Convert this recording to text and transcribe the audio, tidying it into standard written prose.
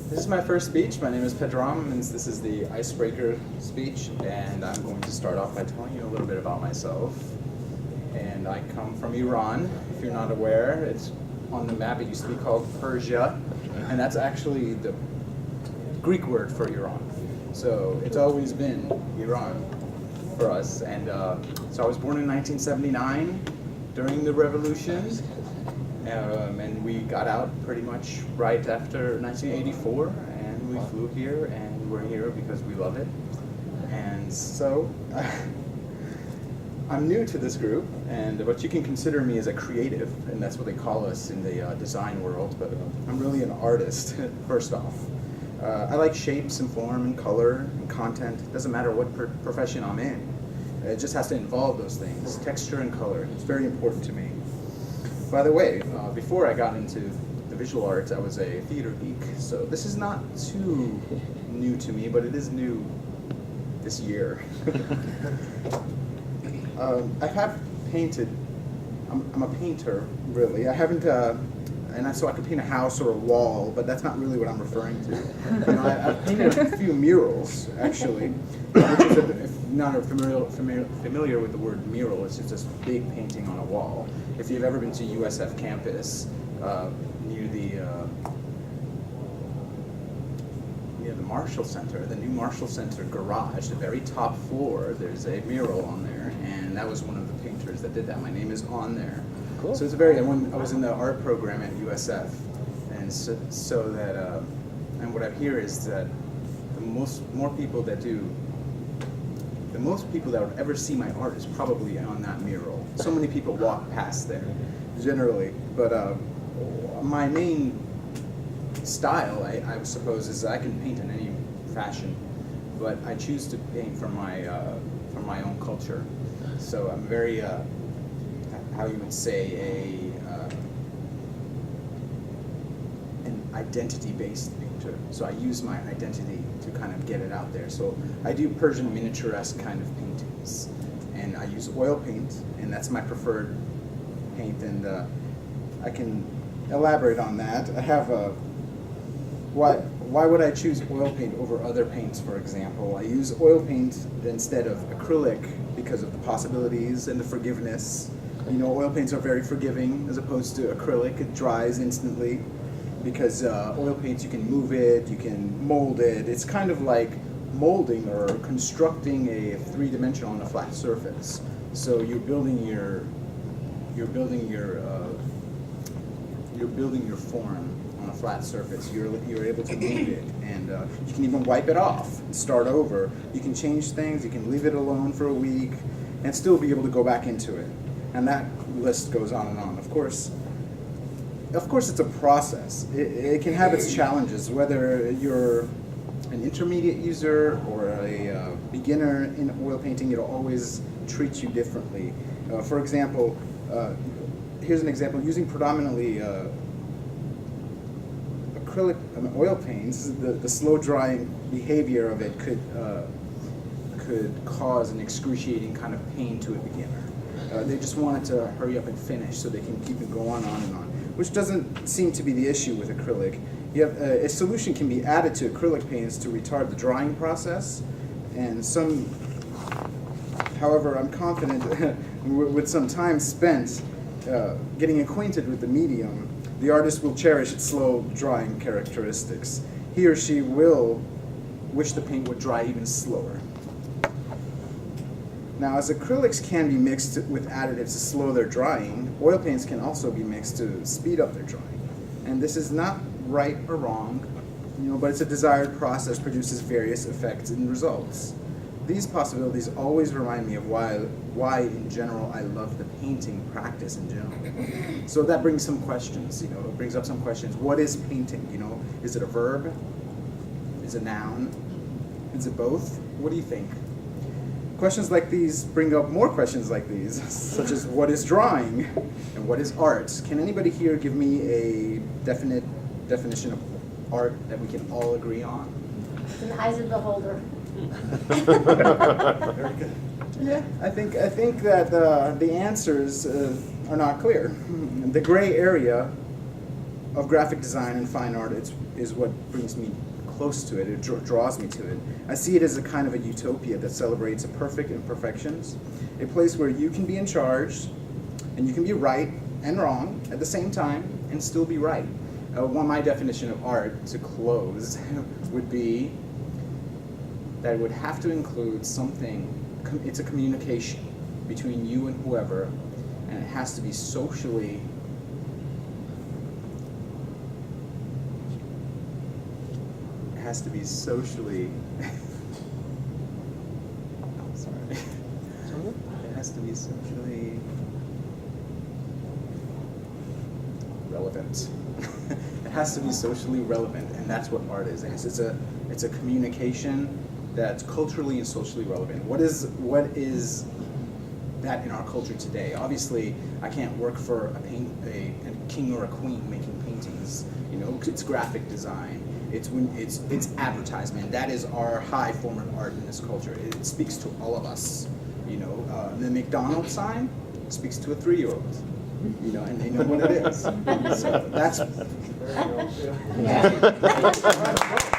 This is my first speech. My name is Pedram, and this is the icebreaker speech, and I'm going to start off by telling you a little bit about myself. And I come from Iran. If you're not aware, it's on the map. It used to be called Persia, and that's actually the Greek word for Iran. So it's always been Iran for us. And so I was born in 1979 during the revolution. And we got out pretty much right after 1984, and we flew here, and we're here because we love it. And so I'm new to this group, but you can consider me as a creative, and that's what they call us in the design world, but I'm really an artist, first off. I like shapes and form and color and content. It doesn't matter what profession I'm in. It just has to involve those things, texture and color. It's very important to me. By the way, before I got into the visual arts, I was a theater geek, so this is not too new to me, but it is new this year. I have painted. I'm a painter, really. I haven't, so I could paint a house or a wall, but that's not really what I'm referring to. I've painted a few murals, actually, which is, if not familiar with the word mural, it's just this big painting on a wall. If you've ever been to USF campus, near the Marshall Center, the new Marshall Center garage, the very top floor, there's a mural on there, and that was one of the painters that did that. My name is on there. Cool. So it's I was in the art program at USF, and and what I hear is that the most people that would ever see my art is probably on that mural. So many people walk past there, generally. But my main style, I suppose, is I can paint in any fashion, but I choose to paint from my own culture. So I'm very, how you would say, an identity-based painter. So I use my identity to kind of get it out there. So I do Persian miniaturesque kind of paintings, and I use oil paint, and that's my preferred paint, and I can elaborate on that. I have a, why would I choose oil paint over other paints, for example? I use oil paint instead of acrylic because of the possibilities and the forgiveness. Oil paints are very forgiving as opposed to acrylic. It dries instantly. Because oil paints, you can move it, you can mold it. It's kind of like molding or constructing a three-dimensional on a flat surface. So you're building your form on a flat surface. You're able to move it, and you can even wipe it off and start over. You can change things. You can leave it alone for a week, and still be able to go back into it. And that list goes on and on. Of course, it's a process. It can have its challenges, whether you're an intermediate user or a beginner in oil painting. It'll always treat you differently. For example, here's an example. Using predominantly acrylic oil paints, the slow drying behavior of it could cause an excruciating kind of pain to a beginner. They just want it to hurry up and finish so they can keep it going on and on, which doesn't seem to be the issue with acrylic. You have, a solution can be added to acrylic paints to retard the drying process, and however, I'm confident with some time spent getting acquainted with the medium, the artist will cherish its slow drying characteristics. He or she will wish the paint would dry even slower. Now, as acrylics can be mixed with additives to slow their drying, oil paints can also be mixed to speed up their drying. And this is not right or wrong, but it's a desired process, produces various effects and results. These possibilities always remind me of why in general I love the painting practice in general. So that brings some questions, it brings up some questions. What is painting, Is it a verb? Is it a noun? Is it both? What do you think? Questions like these bring up more questions like these, such as what is drawing and what is art? Can anybody here give me a definite definition of art that we can all agree on? It's in the eyes of the beholder. Very good. Yeah, I think that the answers are not clear. The gray area of graphic design and fine art is what brings me close to it. It draws me to it. I see it as a kind of a utopia that celebrates perfect imperfections, a place where you can be in charge and you can be right and wrong at the same time and still be right. My definition of art, to close, would be that it would have to include something, it's a communication between you and whoever, and it has to be socially oh, sorry. It has to be socially relevant. It has to be socially relevant, and that's what art is. It's a communication that's culturally and socially relevant. What is that in our culture today? Obviously, I can't work for a king or a queen making paintings. You know, it's graphic design. It's advertisement. That is our high form of art in this culture. It speaks to all of us. You know, the McDonald's sign speaks to a 3-year-old. You know, and they know what it is. So that's. Yeah.